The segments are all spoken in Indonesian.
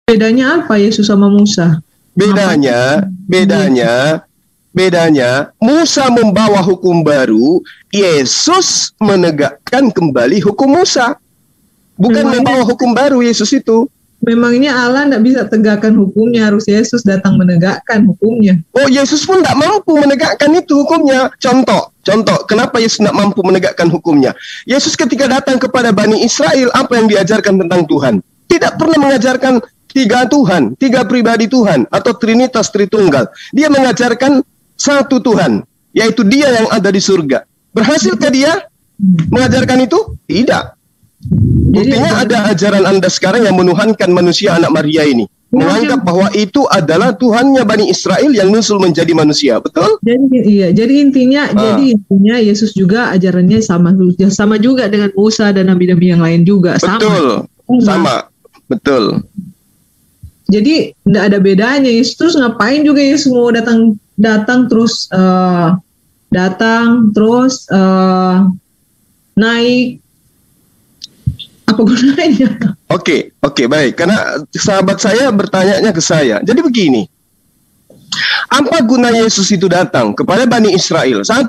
Bedanya apa Yesus sama Musa? Bedanya, Musa membawa hukum baru, Yesus menegakkan kembali hukum Musa. Bukan membawa hukum baru Yesus itu. Memangnya Allah tidak bisa tegakkan hukumnya, harus Yesus datang menegakkan hukumnya. Oh, Yesus pun tidak mampu menegakkan itu hukumnya. Contoh, kenapa Yesus tidak mampu menegakkan hukumnya? Yesus ketika datang kepada Bani Israel, apa yang diajarkan tentang Tuhan? Tidak pernah mengajarkan 3 Tuhan, 3 pribadi Tuhan, atau Trinitas Tritunggal. Dia mengajarkan 1 Tuhan, yaitu Dia yang ada di surga. Berhasilkah Dia mengajarkan itu? Tidak. Buktinya ada ajaran Anda sekarang yang menuhankan manusia anak Maria ini. Menganggap bahwa itu adalah Tuhannya Bani Israel yang nusul menjadi manusia, betul? Jadi intinya Yesus juga ajarannya sama juga dengan Musa dan nabi-nabi yang lain juga. Sama. Betul. Jadi tidak ada bedanya. Yesus terus ngapain juga Yesus mau datang terus naik. Apa gunanya? Oke, baik. Karena sahabat saya bertanya ke saya. Jadi begini, apa guna Yesus itu datang kepada Bani Israel? 1,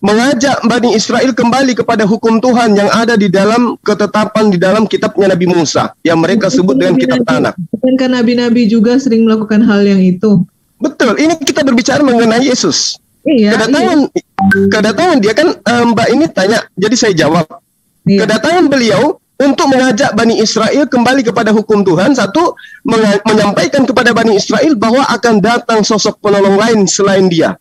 mengajak Bani Israel kembali kepada hukum Tuhan yang ada di dalam ketetapan di dalam kitabnya Nabi Musa, yang mereka sebut dengan kitab Tanakh. Bukankah nabi-nabi juga sering melakukan hal yang itu? Betul, ini kita berbicara mengenai Yesus. Kedatangan dia kan, Mbak ini tanya, jadi saya jawab. Kedatangan beliau untuk mengajak Bani Israel kembali kepada hukum Tuhan. 1, menyampaikan kepada Bani Israel bahwa akan datang sosok penolong lain selain dia,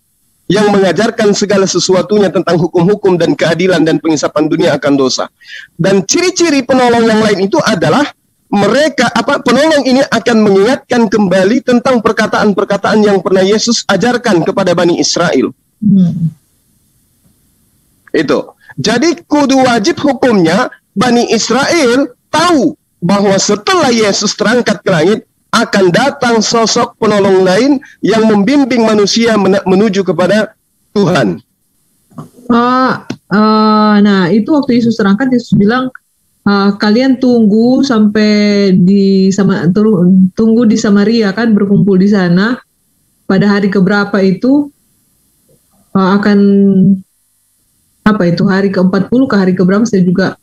yang mengajarkan segala sesuatunya tentang hukum-hukum dan keadilan dan pengisapan dunia akan dosa. Dan ciri-ciri penolong yang lain itu adalah penolong ini akan mengingatkan kembali tentang perkataan-perkataan yang pernah Yesus ajarkan kepada Bani Israel. Itu. Jadi kudu wajib hukumnya Bani Israel tahu bahwa setelah Yesus terangkat ke langit, akan datang sosok penolong lain yang membimbing manusia menuju kepada Tuhan. Nah, itu waktu Yesus terangkat, Yesus bilang, kalian tunggu sampai tunggu di Samaria, kan, berkumpul di sana. Pada hari keberapa itu akan hari ke-40 ke hari keberapa, saya juga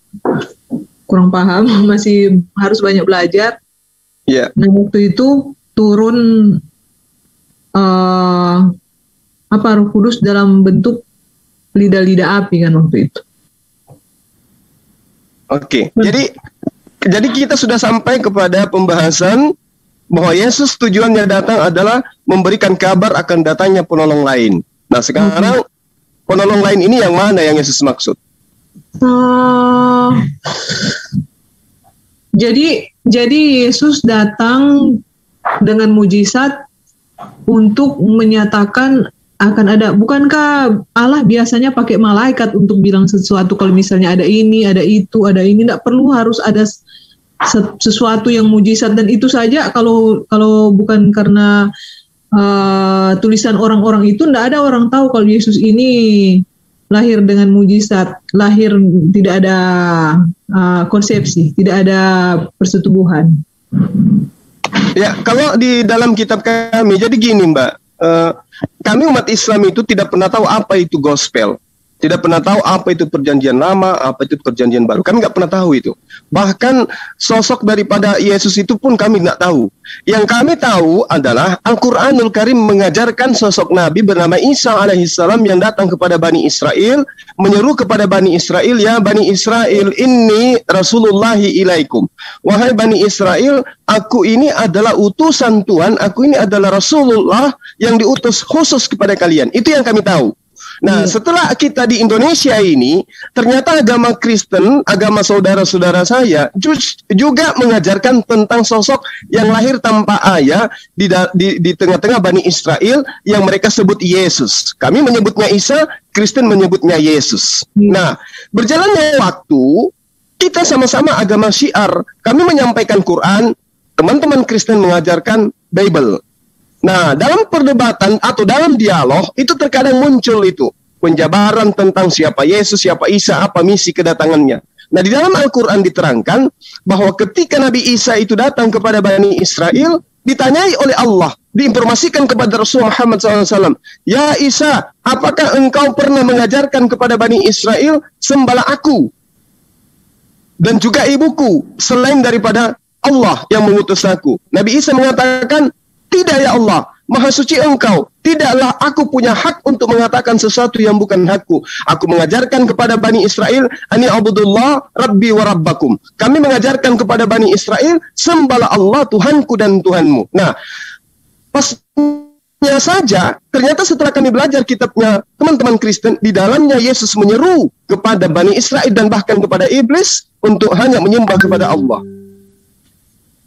kurang paham, masih harus banyak belajar. Nah, waktu itu turun Roh Kudus dalam bentuk lidah-lidah api, kan, waktu itu. Jadi kita sudah sampai kepada pembahasan bahwa Yesus tujuannya datang adalah memberikan kabar akan datangnya penolong lain. Nah, sekarang penolong lain ini yang mana yang Yesus maksud? Jadi Yesus datang dengan mujizat untuk menyatakan akan ada. Bukankah Allah biasanya pakai malaikat untuk bilang sesuatu, kalau misalnya ada ini, ada itu, ada ini, tidak perlu harus ada sesuatu yang mujizat. Dan itu saja kalau bukan karena tulisan orang-orang itu, tidak ada orang tahu kalau Yesus ini lahir dengan mujizat, lahir tidak ada konsepsi, tidak ada persetubuhan. Ya, kalau di dalam kitab kami, jadi gini Mbak, kami umat Islam itu tidak pernah tahu apa itu gospel. Tidak pernah tahu apa itu perjanjian lama, apa itu perjanjian baru. Kami nggak pernah tahu itu. Bahkan sosok daripada Yesus itu pun kami nggak tahu. Yang kami tahu adalah Al-Quranul Karim mengajarkan sosok Nabi bernama Isa alaihissalam yang datang kepada Bani Israel, menyeru kepada Bani Israel, ya Bani Israel, inni Rasulullahi ilaikum. Wahai Bani Israel, aku ini adalah utusan Tuhan, aku ini adalah Rasulullah yang diutus khusus kepada kalian. Itu yang kami tahu. Nah, setelah kita di Indonesia ini, ternyata agama Kristen, agama saudara-saudara saya, juga mengajarkan tentang sosok yang lahir tanpa ayah di tengah-tengah Bani Israel yang mereka sebut Yesus. Kami menyebutnya Isa, Kristen menyebutnya Yesus. Nah, berjalannya waktu, kita sama-sama agama Syiar. Kami menyampaikan Quran, teman-teman Kristen mengajarkan Bible. Nah, dalam perdebatan atau dalam dialog, itu terkadang muncul itu penjabaran tentang siapa Yesus, siapa Isa, apa misi kedatangannya. Nah, di dalam Al-Quran diterangkan bahwa ketika Nabi Isa itu datang kepada Bani Israel, ditanyai oleh Allah, diinformasikan kepada Rasulullah Muhammad SAW, "Ya Isa, apakah engkau pernah mengajarkan kepada Bani Israel sembahlah aku dan juga ibuku selain daripada Allah yang mengutus aku?" Nabi Isa mengatakan, "Tidak ya Allah, Maha suci engkau. Tidaklah aku punya hak untuk mengatakan sesuatu yang bukan hakku. Aku mengajarkan kepada Bani Israel, ani abudullah rabbi wa rabbakum." Kami mengajarkan kepada Bani Israel, sembahlah Allah Tuhanku dan Tuhanmu. Nah, pasnya saja, ternyata setelah kami belajar kitabnya teman-teman Kristen, di dalamnya Yesus menyeru kepada Bani Israel dan bahkan kepada iblis untuk hanya menyembah kepada Allah.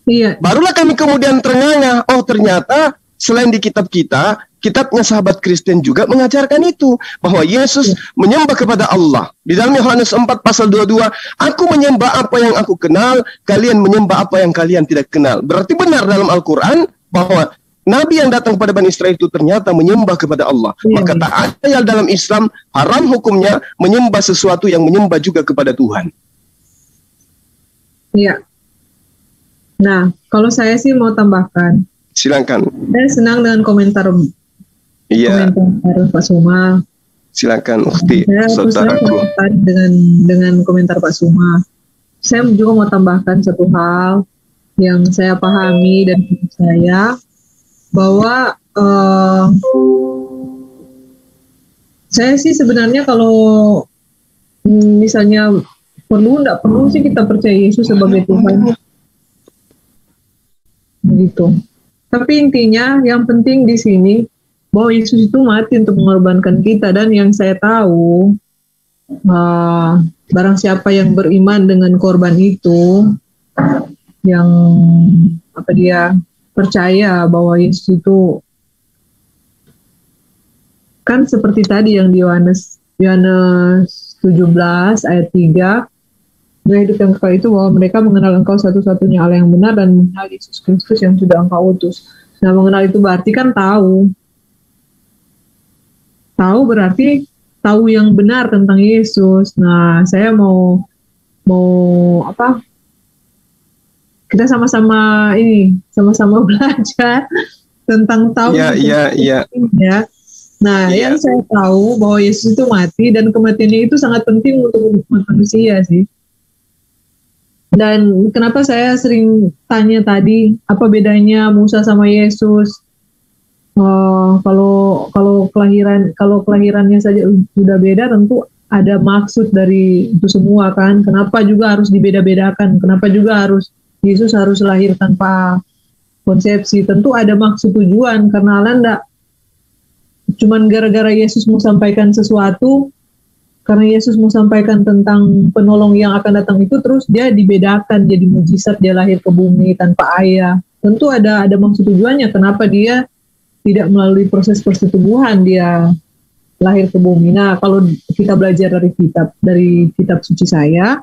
Iya. Barulah kami kemudian terengah, oh ternyata selain di kitab kita, kitabnya sahabat Kristen juga mengajarkan itu, bahwa Yesus menyembah kepada Allah. Di dalam Yohanes 4 pasal 22, "Aku menyembah apa yang aku kenal, kalian menyembah apa yang kalian tidak kenal." Berarti benar dalam Al-Quran bahwa Nabi yang datang kepada Bani Israel itu ternyata menyembah kepada Allah. Maka tak ada dalam Islam haram hukumnya menyembah sesuatu yang menyembah juga kepada Tuhan. Iya. Nah, kalau saya sih mau tambahkan. Silakan. Saya senang dengan komentar Pak Suma. Silakan, Ukti, Saya saudaraku. dengan komentar Pak Suma. Saya juga mau tambahkan satu hal yang saya pahami dan saya bahwa saya sih sebenarnya kalau misalnya nggak perlu sih kita percaya Yesus sebagai Tuhan, begitu. Tapi intinya yang penting di sini bahwa Yesus itu mati untuk mengorbankan kita, dan yang saya tahu barang siapa yang beriman dengan korban itu, yang dia percaya bahwa Yesus itu kan seperti tadi yang di Yohanes 17 ayat 3, dengan hidup yang kekal itu bahwa mereka mengenal engkau satu-satunya Allah yang benar dan mengenal Yesus Kristus yang sudah engkau utus. Nah, mengenal itu berarti kan tahu. Tahu berarti tahu yang benar tentang Yesus. Nah, saya mau kita sama-sama belajar tentang tahu. Iya. Nah, yang saya tahu bahwa Yesus itu mati dan kematiannya itu sangat penting untuk manusia sih. Dan kenapa saya sering tanya tadi, apa bedanya Musa sama Yesus? Kalau kelahirannya saja sudah beda, tentu ada maksud dari itu semua kan. Kenapa juga harus dibeda-bedakan? Kenapa juga Yesus harus lahir tanpa konsepsi? Tentu ada maksud tujuan, karena Allah enggak cuman gara-gara Yesus mau sampaikan sesuatu, karena Yesus mau sampaikan tentang penolong yang akan datang itu, terus dia dibedakan jadi mujizat, dia lahir ke bumi tanpa ayah. Tentu ada maksud tujuannya, kenapa dia tidak melalui proses persetubuhan dia lahir ke bumi. Nah, kalau kita belajar dari kitab suci saya,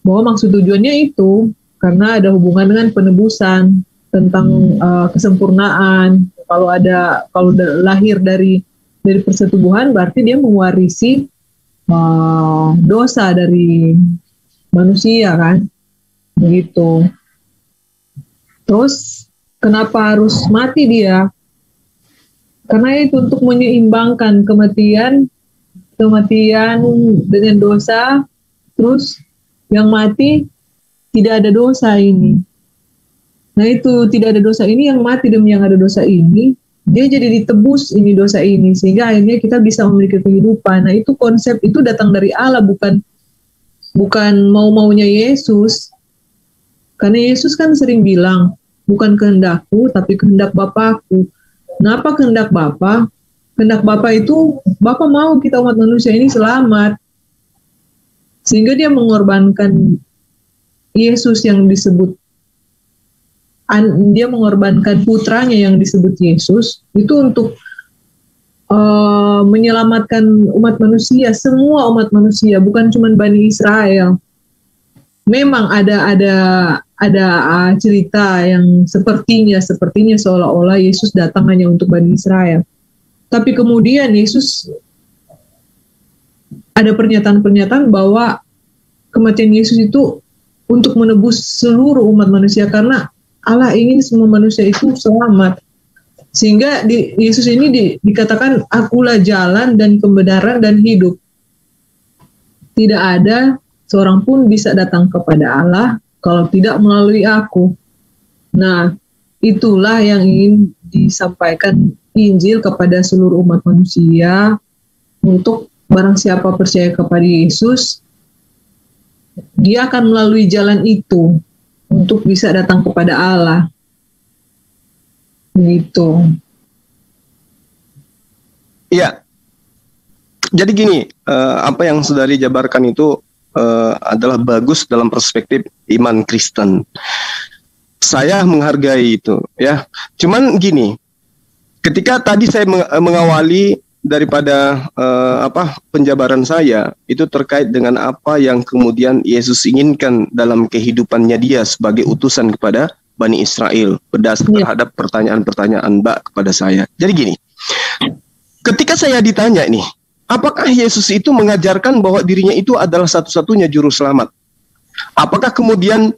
bahwa maksud tujuannya itu karena ada hubungan dengan penebusan, tentang kesempurnaan. Kalau lahir dari persetubuhan, berarti dia mewarisi dosa dari manusia kan, begitu. Terus kenapa harus mati dia? Karena itu untuk menyeimbangkan kematian dengan dosa. Terus yang mati tidak ada dosa ini. Nah, itu tidak ada dosa ini, yang mati demi yang ada dosa ini, dia jadi ditebus ini dosa ini, sehingga akhirnya kita bisa memiliki kehidupan. Nah, itu konsep itu datang dari Allah, bukan mau-maunya Yesus. Karena Yesus kan sering bilang, bukan kehendakku tapi kehendak Bapakku. Kenapa kehendak Bapa? Kehendak Bapa itu, Bapa mau kita umat manusia ini selamat, sehingga dia mengorbankan Yesus yang disebut, dia mengorbankan putranya yang disebut Yesus itu untuk menyelamatkan umat manusia, semua umat manusia, bukan cuma Bani Israel. Memang ada cerita yang sepertinya seolah-olah Yesus datang hanya untuk Bani Israel. Tapi kemudian Yesus ada pernyataan-pernyataan bahwa kematian Yesus itu untuk menebus seluruh umat manusia, karena Allah ingin semua manusia itu selamat. Sehingga Yesus ini dikatakan akulah jalan dan kebenaran dan hidup. Tidak ada seorang pun bisa datang kepada Allah kalau tidak melalui aku. Nah, itulah yang ingin disampaikan Injil kepada seluruh umat manusia, untuk barang siapa percaya kepada Yesus, dia akan melalui jalan itu untuk bisa datang kepada Allah. Begitu. Iya. Jadi gini, apa yang saudari jabarkan itu adalah bagus dalam perspektif iman Kristen. Saya menghargai itu, ya. Cuman gini, ketika tadi saya mengawali daripada penjabaran saya itu terkait dengan apa yang kemudian Yesus inginkan dalam kehidupannya dia sebagai utusan kepada Bani Israel berdasar terhadap pertanyaan-pertanyaan Mbak kepada saya. Jadi gini, ketika saya ditanya nih, apakah Yesus itu mengajarkan bahwa dirinya itu adalah satu-satunya juru selamat? Apakah kemudian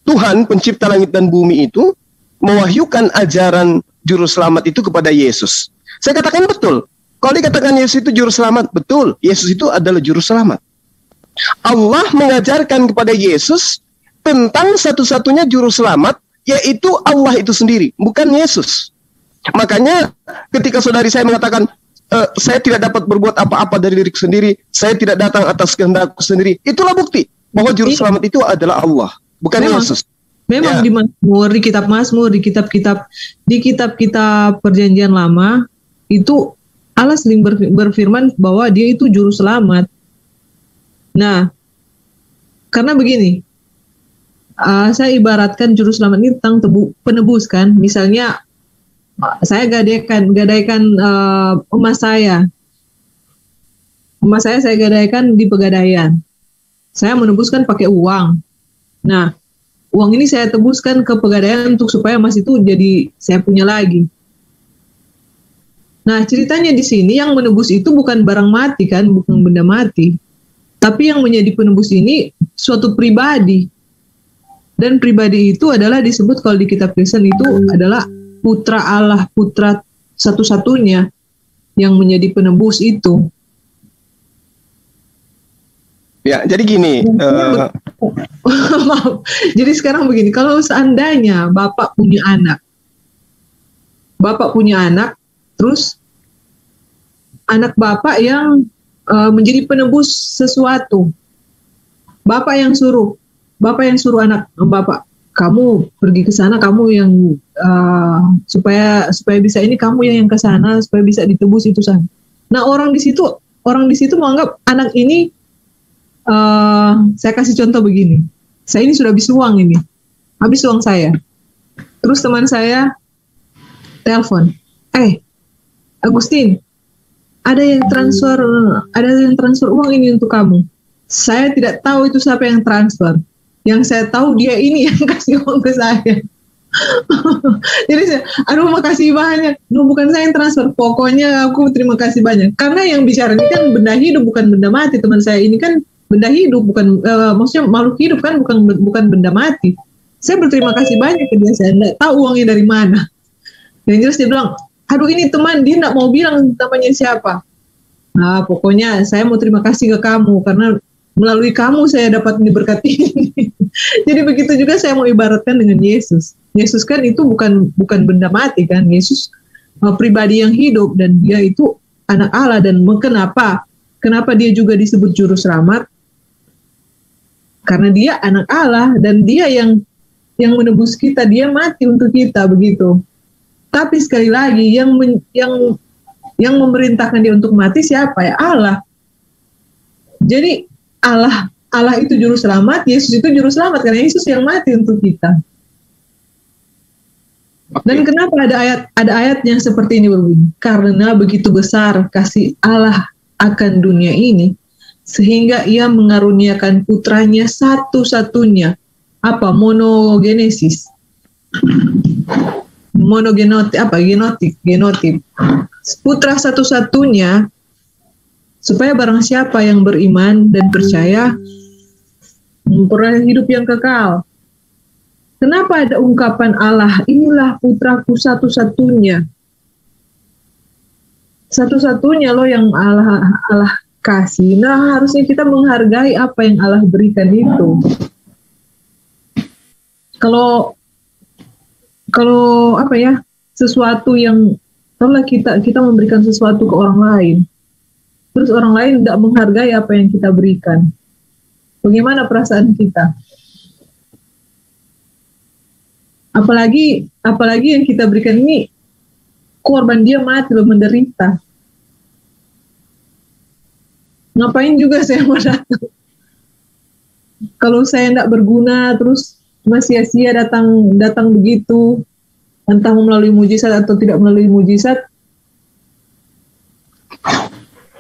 Tuhan pencipta langit dan bumi itu mewahyukan ajaran juru selamat itu kepada Yesus? Saya katakan betul. Kalau dikatakan Yesus itu juru selamat, betul. Yesus itu adalah juru selamat. Allah mengajarkan kepada Yesus tentang satu-satunya juru selamat, yaitu Allah itu sendiri, bukan Yesus. Makanya ketika saudari saya mengatakan, saya tidak dapat berbuat apa-apa dari diriku sendiri, saya tidak datang atas kehendakku sendiri, itulah bukti bahwa juru selamat itu adalah Allah, bukan Yesus. Memang di Mazmur, di kitab Mazmur, di kitab-kitab Perjanjian Lama, itu Allah sering berfirman bahwa dia itu juru selamat. Nah, karena begini, saya ibaratkan juru selamat ini tentang penebus kan. Misalnya, saya gadaikan emas saya. Emas saya gadaikan di pegadaian. Saya menebuskan pakai uang. Nah, uang ini saya tebuskan ke pegadaian untuk supaya emas itu jadi saya punya lagi. Nah, ceritanya di sini yang menebus itu bukan barang mati kan, bukan benda mati. Tapi yang menjadi penebus ini suatu pribadi. Dan pribadi itu adalah disebut kalau di kitab Kristen itu adalah putra Allah, putra satu-satunya yang menjadi penebus itu. Ya, jadi gini. Maaf. Jadi sekarang begini, kalau seandainya Bapak punya anak, terus anak Bapak yang menjadi penebus sesuatu, Bapak yang suruh anak Bapak, kamu pergi ke sana, kamu yang supaya bisa ini, kamu yang ke sana supaya bisa ditebus itu sana. Nah, orang di situ menganggap anak ini, saya kasih contoh begini, saya ini sudah habis uang saya, terus teman saya telepon, Agustin, ada yang transfer uang ini untuk kamu. Saya tidak tahu itu siapa yang transfer. Yang saya tahu dia ini yang kasih uang ke saya. Jadi saya, makasih banyak. Bukan saya yang transfer. Pokoknya aku terima kasih banyak. Karena yang bicara ini kan benda hidup, bukan benda mati. Teman saya ini kan benda hidup, bukan maksudnya makhluk hidup kan, bukan benda mati. Saya berterima kasih banyak ke dia. Saya tidak tahu uangnya dari mana. Yang jelas dia bilang, ini teman, dia tidak mau bilang namanya siapa. Nah, pokoknya saya mau terima kasih ke kamu, karena melalui kamu saya dapat diberkati ini. Jadi begitu juga saya mau ibaratkan dengan Yesus. Yesus kan itu bukan benda mati kan. Yesus pribadi yang hidup, dan dia itu anak Allah. Dan kenapa dia juga disebut juru selamat? Karena dia anak Allah, dan dia yang menebus kita, dia mati untuk kita, begitu. Tapi sekali lagi yang memerintahkan dia untuk mati siapa ya? Allah. Jadi Allah itu juru selamat, Yesus itu juru selamat karena Yesus yang mati untuk kita. Dan kenapa ada ayat yang seperti ini berbunyi? Karena begitu besar kasih Allah akan dunia ini, sehingga ia mengaruniakan putranya satu-satunya. Apa? Monogenesis. Genotip. Putra satu-satunya, supaya barang siapa yang beriman dan percaya memperoleh hidup yang kekal. Kenapa ada ungkapan Allah, inilah putraku satu-satunya. Satu-satunya loh yang Allah kasih. Nah, harusnya kita menghargai apa yang Allah berikan itu. Kalau apa ya, sesuatu yang kalau kita memberikan sesuatu ke orang lain, terus orang lain tidak menghargai apa yang kita berikan, bagaimana perasaan kita? Apalagi yang kita berikan ini korban, dia mati loh, menderita. Ngapain juga saya mau datang? Kalau saya tidak berguna, terus masih sia-sia datang begitu, entah melalui mujizat atau tidak melalui mujizat,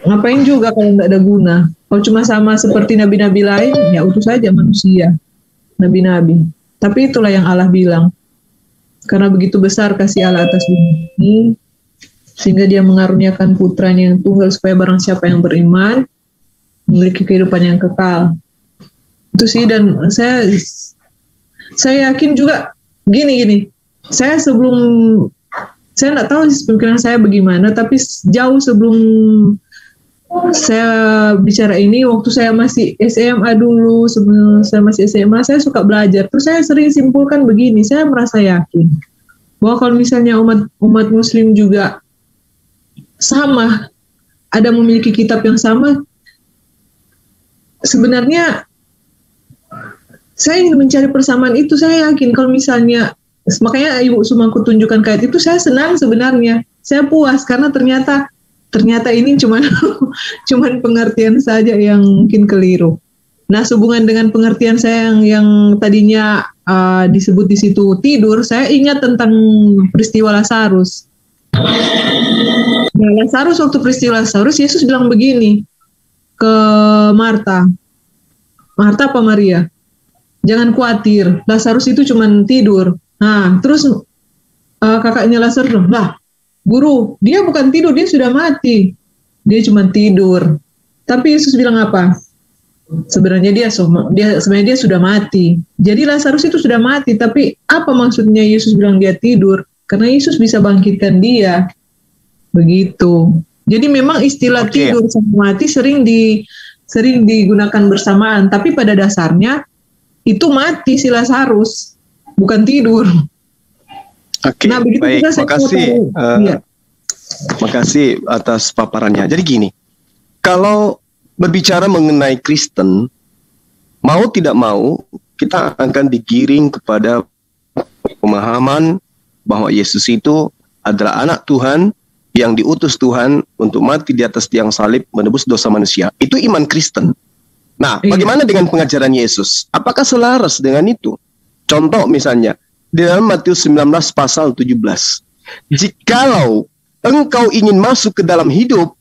ngapain juga kalau tidak ada guna? Kalau cuma sama seperti nabi-nabi lain, ya utus saja manusia, nabi-nabi. Tapi itulah yang Allah bilang, karena begitu besar kasih Allah atas dunia ini, sehingga dia mengaruniakan putranya yang tunggal supaya barang siapa yang beriman memiliki kehidupan yang kekal. Itu sih, dan saya yakin juga gini. Saya nggak tahu pemikiran saya bagaimana, tapi jauh sebelum saya bicara ini, waktu saya masih SMA dulu, sebelum saya masih SMA, saya suka belajar. Terus saya sering simpulkan begini, saya merasa yakin bahwa kalau misalnya umat Muslim juga sama, ada memiliki kitab yang sama, sebenarnya saya ingin mencari persamaan itu. Saya yakin kalau misalnya, makanya Ibu Sumangku tunjukkan kait itu, saya senang sebenarnya, saya puas karena ternyata ini cuman pengertian saja yang mungkin keliru. Nah, sehubungan dengan pengertian saya yang tadinya disebut di situ tidur, saya ingat tentang peristiwa Lazarus. Nah, Lazarus, waktu peristiwa Lazarus, Yesus bilang begini ke Marta apa Maria, jangan khawatir, Lazarus itu cuma tidur. Nah, terus kakaknya Lazarus bilang, lah Guru, dia bukan tidur, dia sudah mati, dia cuma tidur. Tapi Yesus bilang apa? Sebenarnya dia sudah mati. Jadi Lazarus itu sudah mati, tapi apa maksudnya Yesus bilang dia tidur? Karena Yesus bisa bangkitkan dia. Begitu. Jadi memang istilah tidur sama mati sering digunakan bersamaan, tapi pada dasarnya itu mati si Lazarus, bukan tidur. Oke, nah, baik. Makasih atas paparannya. Jadi gini, kalau berbicara mengenai Kristen, mau tidak mau kita akan digiring kepada pemahaman bahwa Yesus itu adalah anak Tuhan yang diutus Tuhan untuk mati di atas tiang salib menebus dosa manusia. Itu iman Kristen. Nah, bagaimana dengan pengajaran Yesus? Apakah selaras dengan itu? Contoh misalnya, di dalam Matius 19 pasal 17. Jikalau engkau ingin masuk ke dalam hidup,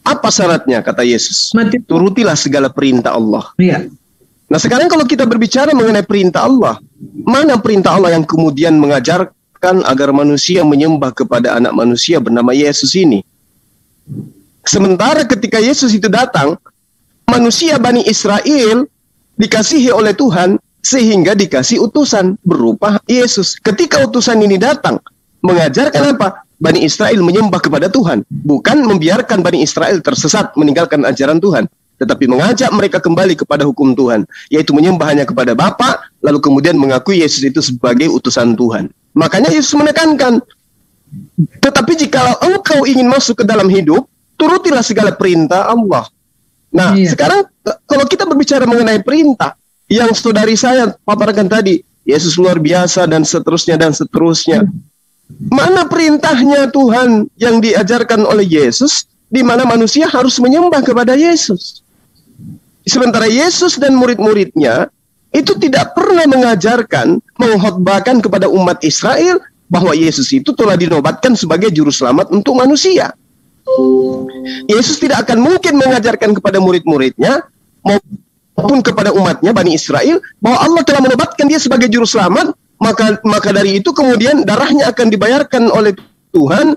apa syaratnya, kata Yesus? Turutilah segala perintah Allah. Iya. Nah, sekarang kalau kita berbicara mengenai perintah Allah, mana perintah Allah yang kemudian mengajarkan agar manusia menyembah kepada anak manusia bernama Yesus ini? Sementara ketika Yesus itu datang, manusia Bani Israel dikasihi oleh Tuhan sehingga dikasih utusan berupa Yesus. Ketika utusan ini datang, mengajarkan apa? Bani Israel menyembah kepada Tuhan, bukan membiarkan Bani Israel tersesat meninggalkan ajaran Tuhan, tetapi mengajak mereka kembali kepada hukum Tuhan, yaitu menyembah hanya kepada Bapa, lalu kemudian mengakui Yesus itu sebagai utusan Tuhan. Makanya Yesus menekankan, tetapi jikalau engkau ingin masuk ke dalam hidup, turutilah segala perintah Allah. Nah, sekarang kalau kita berbicara mengenai perintah, yang saudari saya paparkan tadi, Yesus luar biasa dan seterusnya dan seterusnya. Mana perintahnya Tuhan yang diajarkan oleh Yesus, di mana manusia harus menyembah kepada Yesus? Sementara Yesus dan murid-muridnya itu tidak pernah mengajarkan, mengkhotbahkan kepada umat Israel bahwa Yesus itu telah dinobatkan sebagai juru selamat untuk manusia. Yesus tidak akan mungkin mengajarkan kepada murid-muridnya maupun kepada umatnya Bani Israel bahwa Allah telah menobatkan dia sebagai juru selamat, maka dari itu kemudian darahnya akan dibayarkan oleh Tuhan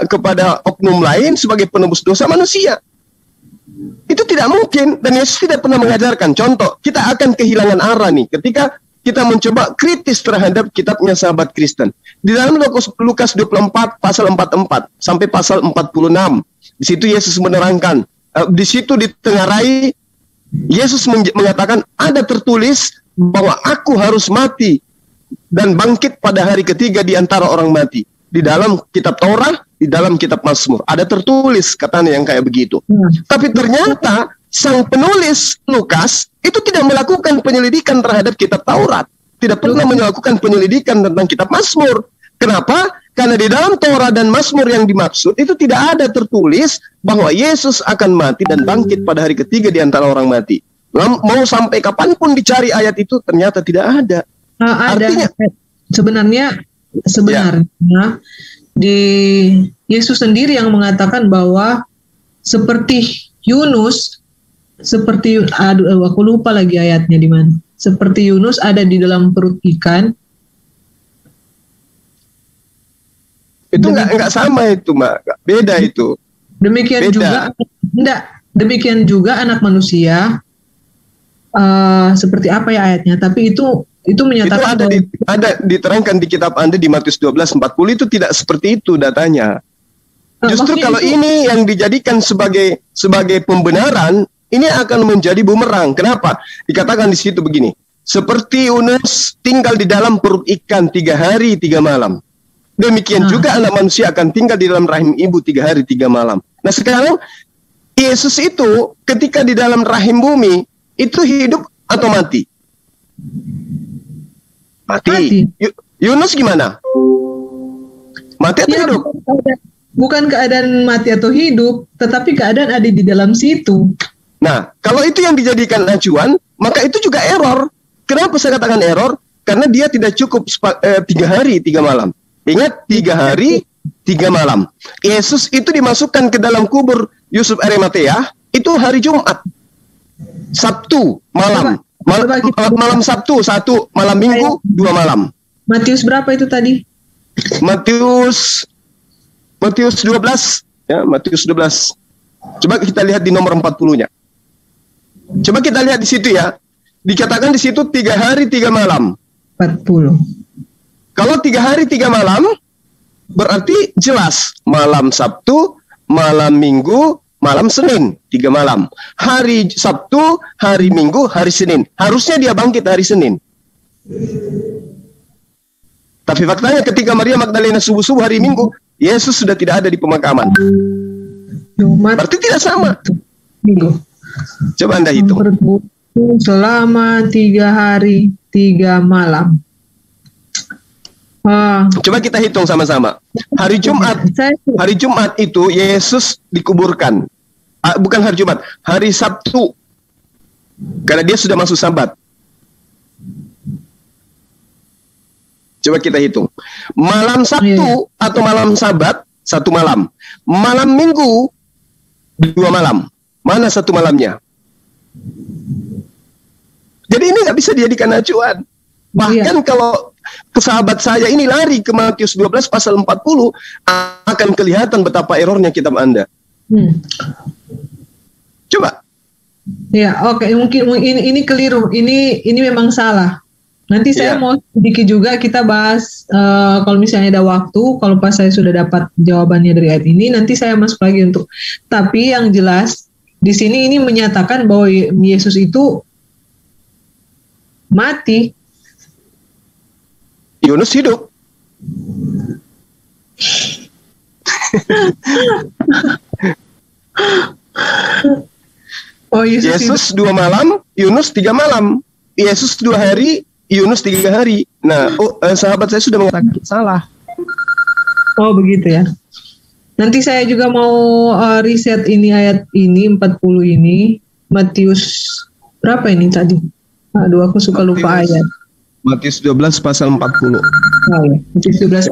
kepada oknum lain sebagai penebus dosa manusia. Itu tidak mungkin, dan Yesus tidak pernah mengajarkan. Contoh, kita akan kehilangan arah nih ketika kita mencoba kritis terhadap kitabnya sahabat Kristen. Di dalam Lukas 24 pasal 44 sampai pasal 46, di situ Yesus menerangkan, di situ ditengarai Yesus mengatakan ada tertulis bahwa aku harus mati dan bangkit pada hari ketiga di antara orang mati. Di dalam kitab Taurat, di dalam kitab Mazmur. Ada tertulis katanya yang kayak begitu. Tapi ternyata sang penulis Lukas itu tidak melakukan penyelidikan terhadap kitab Taurat. Tidak pernah melakukan penyelidikan tentang kitab Mazmur. Kenapa? Karena di dalam Taurat dan Mazmur yang dimaksud itu tidak ada tertulis bahwa Yesus akan mati dan bangkit pada hari ketiga di antara orang mati. Mau sampai kapanpun dicari ayat itu ternyata tidak ada. Artinya sebenarnya di Yesus sendiri yang mengatakan bahwa seperti Yunus, aku lupa lagi ayatnya di mana. Seperti Yunus ada di dalam perut ikan. Itu enggak sama itu, Mbak. Beda itu. Demikian beda. Demikian juga anak manusia. Seperti apa ya ayatnya? Tapi itu menyatakan itu ada diterangkan di kitab Anda di Matius 12:40 itu tidak seperti itu datanya. Justru kalau ini yang dijadikan sebagai pembenaran, ini akan menjadi bumerang. Kenapa? Dikatakan di situ begini, seperti Yunus tinggal di dalam perut ikan 3 hari 3 malam. Demikian juga anak manusia akan tinggal di dalam rahim ibu 3 hari 3 malam. Nah sekarang Yesus itu ketika di dalam rahim bumi itu hidup atau mati? Mati. Yunus gimana? Mati atau hidup? Bukan keadaan mati atau hidup, tetapi keadaan ada di dalam situ. Nah, kalau itu yang dijadikan acuan, maka itu juga error. Kenapa saya katakan error? Karena dia tidak cukup 3 hari 3 malam. Ingat, 3 hari 3 malam. Yesus itu dimasukkan ke dalam kubur Yusuf Arimatea itu hari Jumat, Sabtu malam. Malam Sabtu 1, malam Minggu 2 malam. Matius berapa itu tadi? Matius 12 ya, Matius 12. Coba kita lihat di nomor 40-nya. Coba kita lihat di situ ya. Dikatakan di situ 3 hari 3 malam. 40. Kalau 3 hari 3 malam berarti jelas malam Sabtu, malam Minggu, malam Senin, 3 malam. Hari Sabtu, hari Minggu, hari Senin. Harusnya dia bangkit hari Senin. Tapi faktanya ketika Maria Magdalena subuh-subuh hari Minggu, Yesus sudah tidak ada di pemakaman. Berarti tidak sama. Minggu. Coba Anda hitung. Selama 3 hari 3 malam. Coba kita hitung sama-sama. Hari Jumat itu Yesus dikuburkan. Bukan hari Jumat, hari Sabtu. Karena dia sudah masuk Sabat. Coba kita hitung. Malam Sabtu atau malam Sabat 1 malam. Malam Minggu 2 malam. Mana 1 malamnya? Jadi ini nggak bisa dijadikan acuan. Bahkan kalau sahabat saya ini lari ke Matius 12 pasal 40, akan kelihatan betapa errornya kitab Anda. Coba. Ya, oke. Mungkin ini keliru. Ini memang salah. Nanti saya mau sedikit juga kita bahas kalau misalnya ada waktu, kalau pas saya sudah dapat jawabannya dari ayat ini, nanti saya masuk lagi untuk. Tapi yang jelas di sini ini menyatakan bahwa Yesus itu mati. Yunus hidup. Yesus 2 malam, Yunus 3 malam. Yesus 2 hari, Yunus 3 hari. Nah, sahabat saya sudah mengatakan salah. Oh begitu ya. Nanti saya juga mau riset ini ayat ini 40 ini. Matius berapa ini tadi? Aduh, aku suka lupa ayat. Matius 12 pasal 40. Oh ya, Matius 12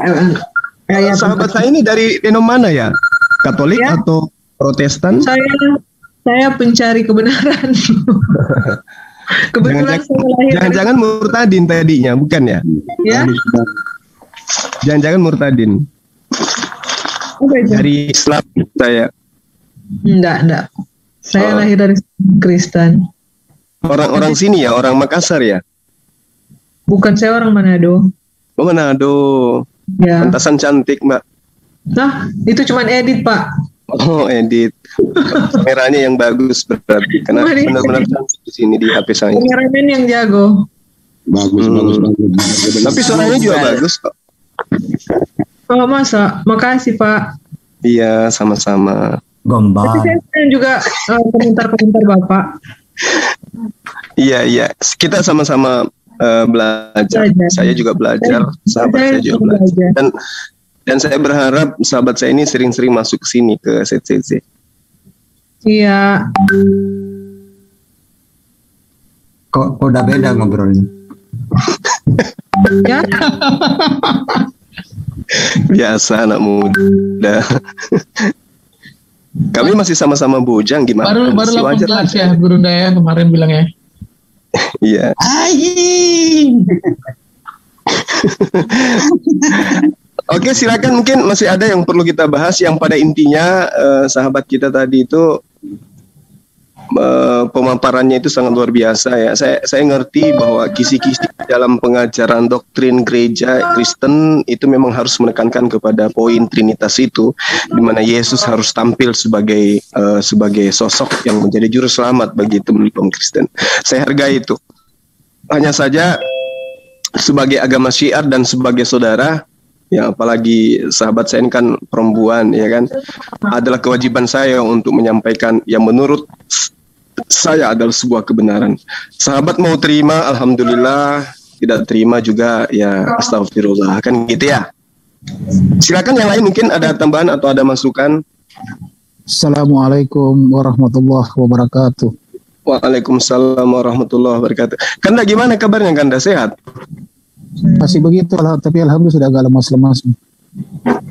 ayat. Sahabat saya ini dari denom mana ya? Katolik atau Protestan? Saya pencari kebenaran. Kebetulan jangan-jangan murtadin tadinya, bukan ya? Ya. Jangan-jangan murtadin. Apa itu? Dari Islam saya. Enggak. Saya lahir dari Kristen. Orang sini ya, orang Makassar ya? Bukan, saya orang Manado. Oh, Manado. Ya. Pantasan cantik, Mbak. Nah, itu cuman edit, Pak. Oh, edit. Kameranya yang bagus berarti. Karena benar-benar cantik di sini di HP saya. Kameramen yang jago. Bagus. Tapi suaranya juga bagus kok. Oh, masa? Makasih, Pak. Iya, sama-sama. Gombal. Tapi saya juga komentar-komentar Bapak. Iya. Kita sama-sama belajar. Saya juga belajar, sahabat saya juga belajar. Dan saya berharap sahabat saya ini sering-sering masuk ke sini ke SCC. Iya. Kok udah beda ngobrolnya? Ya. Biasa anak muda. Kami masih sama-sama bujang, gimana? Baru 18 ya Guru Daya kemarin bilang ya. Iya. Oke, silakan, mungkin masih ada yang perlu kita bahas. Yang pada intinya sahabat kita tadi itu pemaparannya itu sangat luar biasa ya. Saya ngerti bahwa kisi-kisi dalam pengajaran doktrin gereja Kristen itu memang harus menekankan kepada poin Trinitas itu, di mana Yesus harus tampil sebagai sosok yang menjadi juru selamat bagi teman-teman Kristen. Saya hargai itu. Hanya saja sebagai agama Syiar dan sebagai saudara, ya apalagi sahabat saya ini kan perempuan, ya kan, adalah kewajiban saya untuk menyampaikan yang menurut saya adalah sebuah kebenaran. Sahabat mau terima, alhamdulillah. Tidak terima juga, ya astagfirullah. Kan gitu ya. Silakan yang lain, mungkin ada tambahan atau ada masukan. Assalamualaikum warahmatullahi wabarakatuh. Waalaikumsalam warahmatullahi wabarakatuh. Kanda gimana kabarnya, Kanda? Sehat? Masih begitu, tapi alhamdulillah sudah agak lemas-lemas.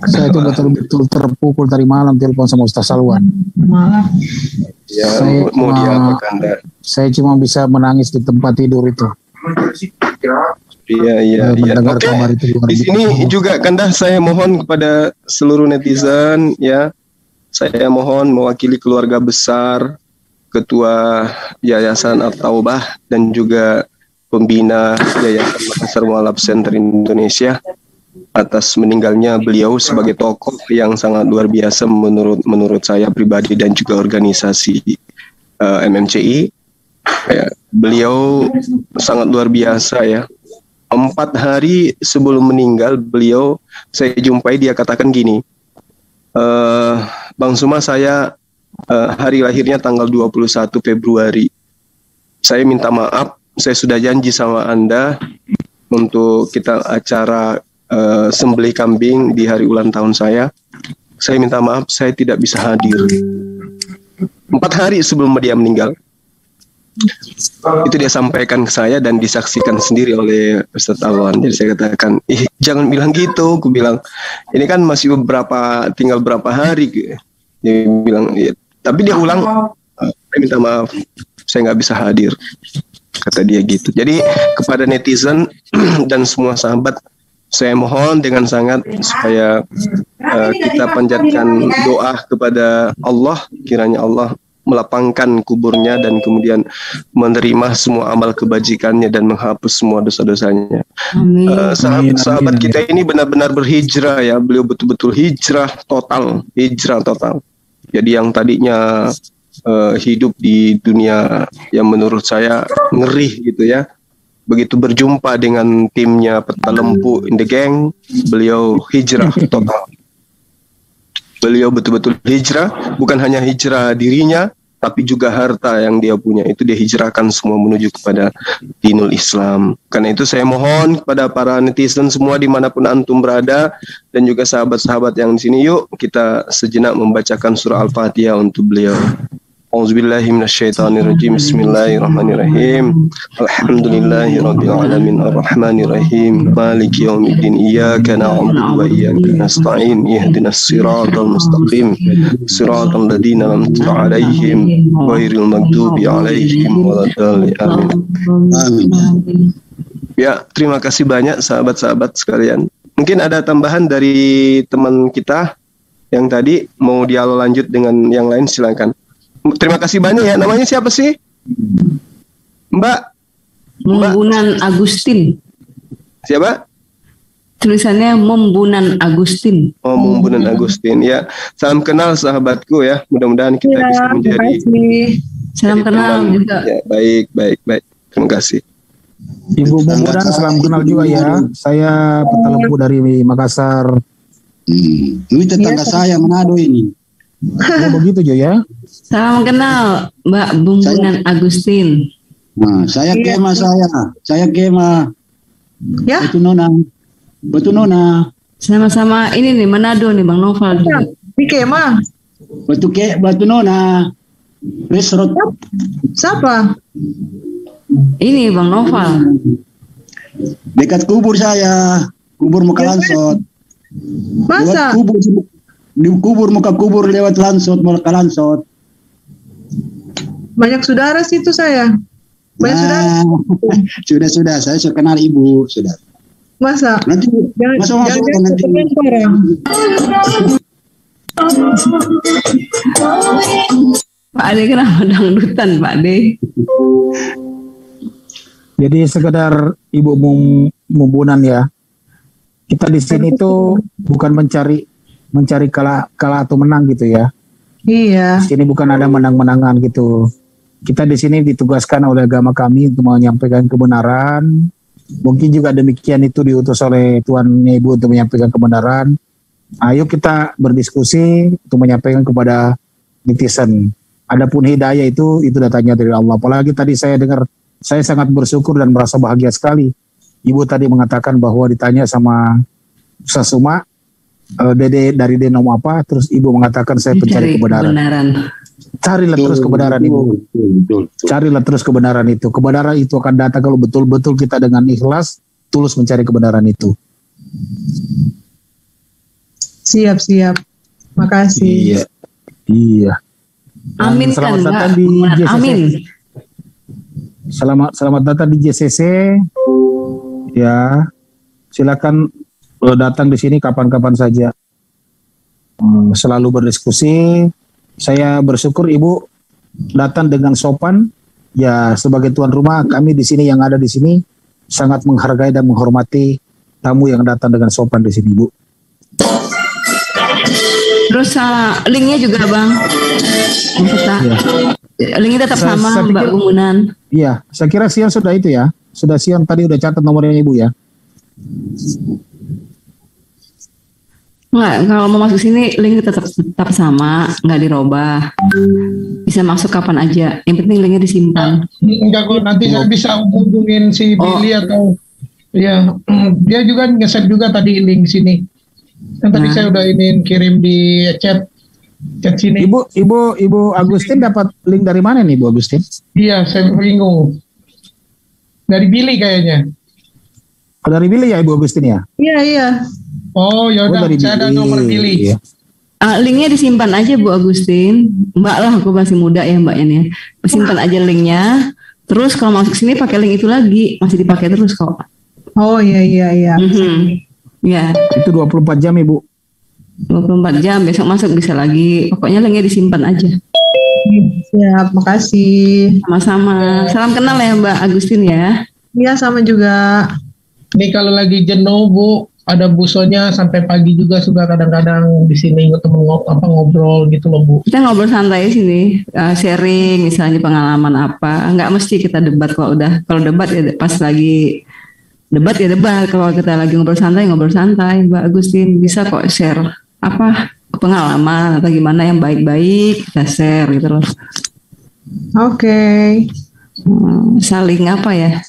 Saya itu betul-betul terpukul tadi malam telepon sama Ustaz Salwan. Malah. Ya, mau diapa, Kanda? Saya cuma bisa menangis di tempat tidur itu. Iya. Oke. Di sini juga, Kanda, saya mohon kepada seluruh netizen, ya, saya mohon mewakili keluarga besar, Ketua Yayasan At-Taubah dan juga pembina Yayasan Makassar Mualaf Center Indonesia atas meninggalnya beliau sebagai tokoh yang sangat luar biasa menurut saya pribadi dan juga organisasi MMCI. Ya, beliau sangat luar biasa ya. 4 hari sebelum meninggal beliau, saya jumpai, dia katakan gini, Bang Suma, saya hari lahirnya tanggal 21 Februari. Saya minta maaf, saya sudah janji sama Anda untuk kita acara sembelih kambing di hari ulang tahun saya. Saya minta maaf, saya tidak bisa hadir. 4 hari sebelum dia meninggal. Itu dia sampaikan ke saya dan disaksikan sendiri oleh Ustadz Alwan. Jadi saya katakan, jangan bilang gitu. Aku bilang, ini kan masih tinggal berapa hari. Dia bilang, ya. Tapi dia ulang, saya minta maaf, saya nggak bisa hadir. Kata dia gitu. Jadi kepada netizen dan semua sahabat, saya mohon dengan sangat supaya kita panjatkan doa kepada Allah, kiranya Allah melapangkan kuburnya dan kemudian menerima semua amal kebajikannya dan menghapus semua dosa-dosanya. Sahabat kita ini benar-benar berhijrah ya, beliau betul-betul hijrah total. Jadi yang tadinya hidup di dunia yang menurut saya ngeri gitu ya, begitu berjumpa dengan timnya Peta Lempu in the Gang, beliau hijrah total. Beliau betul-betul hijrah, bukan hanya hijrah dirinya, tapi juga harta yang dia punya, itu dia hijrahkan semua menuju kepada dinul Islam. Karena itu saya mohon kepada para netizen semua dimanapun antum berada, dan juga sahabat-sahabat yang di sini, yuk kita sejenak membacakan surah Al-Fatihah untuk beliau. A'udzubillahi minasyaitonirrajim. Bismillahirrahmanirrahim. Alhamdulillahirabbil alamin arrahmanirrahim maliki yaumiddin iyyaka na'budu wa iyyaka nasta'in ihdinas siratal mustaqim siratal ladzina an'amta 'alaihim ghairil maghdubi 'alaihim waladdallin. Amin. Ya, terima kasih banyak sahabat-sahabat sekalian. Mungkin ada tambahan dari teman kita yang tadi mau dialog lanjut dengan yang lain, silakan. Terima kasih banyak ya. Namanya siapa sih? Mbak? Membunan Agustin. Siapa? Tulisannya Membunan Agustin. Oh, Membunan Agustin ya. Salam kenal sahabatku ya. Mudah-mudahan kita bisa menjadi. Salam kenal teman. juga. Ya, baik. Terima kasih. Ibu Membunan salam kenal juga ya. Saya Petalepu dari Makassar. Ini tetangga saya Manado ini. Oh, begitu Jo ya. Salam kenal Mbak Membunan Agustin. Nah, saya Kema saya Kema. Ya. Betul Nona. Sama-sama ini nih Manado nih Bang Noval juga. Di Kema. Betul Nona. Resort. Siapa? Ini Bang Noval. Dekat kubur saya, kubur muka Lansot. Masa? Di muka kubur lewat Lansot, muka Lansot. Banyak saudara situ saya. Banyak saudara. Sudah, saya sudah kenal ibu, sudah. Masa? Nanti masuk nanti. Pak Ade kenapa dangdutan Pak Ade? Jadi sekedar Ibu Membunan ya. Kita di sini tuh bukan mencari kalah atau menang gitu ya. Iya. Di sini bukan ada menang-menangan gitu. Kita di sini ditugaskan oleh agama kami untuk menyampaikan kebenaran. Mungkin juga demikian itu diutus oleh Tuannya Ibu untuk menyampaikan kebenaran. Ayo kita berdiskusi untuk menyampaikan kepada netizen. Adapun hidayah itu datangnya dari Allah. Apalagi tadi saya dengar, saya sangat bersyukur dan merasa bahagia sekali. Ibu tadi mengatakan bahwa ditanya sama Ustaz Suma, Dede dari Denom apa, terus Ibu mengatakan saya pencari kebenaran. Carilah terus kebenaran Ibu. Carilah terus kebenaran itu. Kebenaran itu akan datang kalau betul-betul kita dengan ikhlas, tulus mencari kebenaran itu. Siap. Makasih. Iya. Amin selamat kan, datang di JCC. Amin. Selamat datang di JCC. Ya, silakan datang di sini kapan-kapan saja. Selalu berdiskusi. Saya bersyukur Ibu datang dengan sopan. Ya, sebagai tuan rumah kami di sini yang ada di sini sangat menghargai dan menghormati tamu yang datang dengan sopan di sini, Ibu. Terus linknya juga Bang. Ya. Linknya tetap sama Mbak Membunan. Iya, saya kira Sion sudah itu ya. Sudah Sion tadi udah catat nomornya Ibu ya. Enggak, kalau mau masuk sini link tetap sama, nggak dirubah. Bisa masuk kapan aja. Yang penting linknya disimpan. Enggak kok, nanti saya bisa hubungin si Billy atau ya dia juga nge-save juga tadi link sini. Yang tadi saya udah kirim di chat sini. Ibu Agustin dapat link dari mana nih, Bu Agustin? Iya, saya bingung. Dari Billy kayaknya. Oh, dari Billy ya Ibu Agustin ya? Iya. Oh, ya udah, saya ada nomor Billy. Iya. Linknya disimpan aja Bu Agustin. Mbak lah, aku masih muda ya Mbaknya nih. Simpan aja linknya. Terus kalau masuk sini pakai link itu lagi, masih dipakai terus kok. Oh iya. Ya. Itu 24 jam Ibu. 24 jam, besok masuk bisa lagi. Pokoknya linknya disimpan aja. Siap, makasih. Sama-sama. Salam kenal ya Mbak Agustin ya. Iya, sama juga. Ini kalau lagi jenuh Bu, ada busonya sampai pagi juga suka kadang-kadang di sini temen ngobrol gitu loh Bu. Kita ngobrol santai sini, sharing misalnya pengalaman apa. Nggak mesti kita debat kalau debat ya pas lagi debat ya debat. Kalau kita lagi ngobrol santai Mbak Agustin bisa kok share apa pengalaman atau gimana yang baik-baik kita share gitu loh. Oke. Saling apa ya?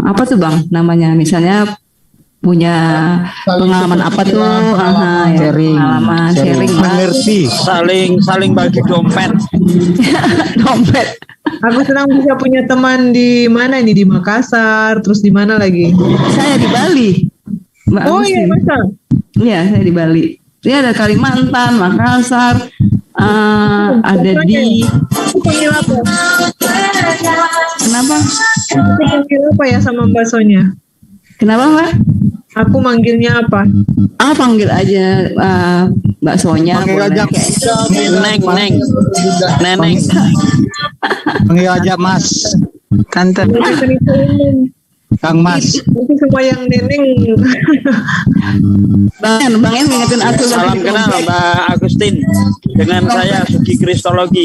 Apa tuh Bang namanya? Misalnya punya pengalaman apa tuh? Sharing. Mengerti, saling bagi dompet. Dompet. Aku senang bisa punya teman di mana nih, di Makassar, terus di mana lagi? Saya di Bali. Mbak Oh Agustin. iya, masa? Iya, saya di Bali. Dia ada Kalimantan, Makassar, ada di. Aku panggil apa? Kenapa? Aku panggil apa ya sama Mbak Sonya? Kenapa Mbak? Aku manggilnya apa? Panggil aja baksonya boleh. Neneng. Panggil aja Mas. Kanten. Kang Mas. Itu semua yang neneng. Bang En ngingetin aku. Salam kenal Mbak Agustin. Dengan saya Sugi Kristologi.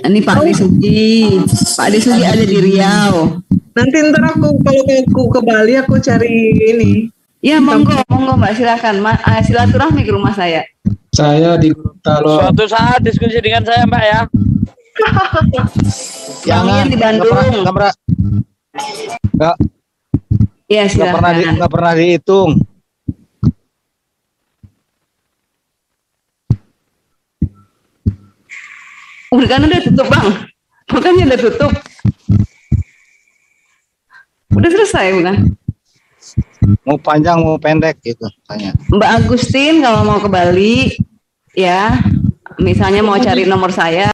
Ini Pak Disugi. Pak Disugi ada di Riau. Nanti ntar aku kalau aku ke Bali aku cari ini. Ya monggo Mbak silakan. Silaturahmi ke rumah saya. Saya di Gorontalo. Suatu saat diskusi dengan saya Mbak ya. Jangan di Bandung. Enggak Iya silakan. Nggak pernah dihitung. Kan udah tutup Bang. Bukannya udah tutup. Udah selesai bukan? Mau panjang mau pendek gitu tanya. Mbak Agustin kalau mau ke Bali ya, misalnya mau cari nomor saya